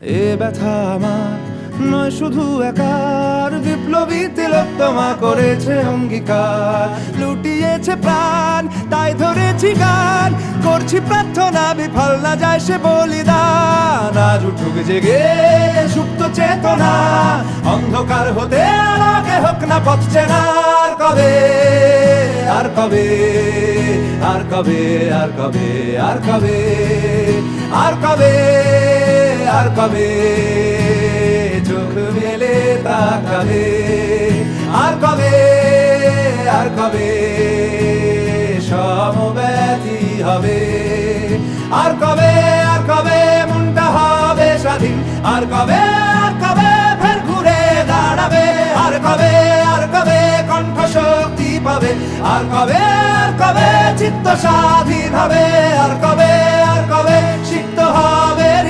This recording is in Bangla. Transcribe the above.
এ ব্যথা আমার নয় শুধু একার, বিপ্লবী তিলোত্তমা করেছে অঙ্গীকার। লুটিয়েছে প্রাণ তাই ধরেছি গান, করছি প্রার্থনা বিফল না যায় সে বলিদান। আজ উঠুক জেগে সুপ্ত চেতনা, অন্ধকার হতে আলোকে হোক না পথ চেনা। আর কবে, আর কবে, আর কবে, আর কবে, আর কবে, আর কবে, আর কবে চোখ মেলে তাকাবে। আর কবে, আর কবে সমব্যথী হবে। আর কবে, আর কবে মনটা হবে স্বাধীন। আর কবে, আর কবে ফের ঘুরে দাঁড়াবে। আর কবে, আর কবে কণ্ঠ শক্তি পাবে। আর কবে, আর কবে চিত্ত স্বাধীন হবে। আর কবে,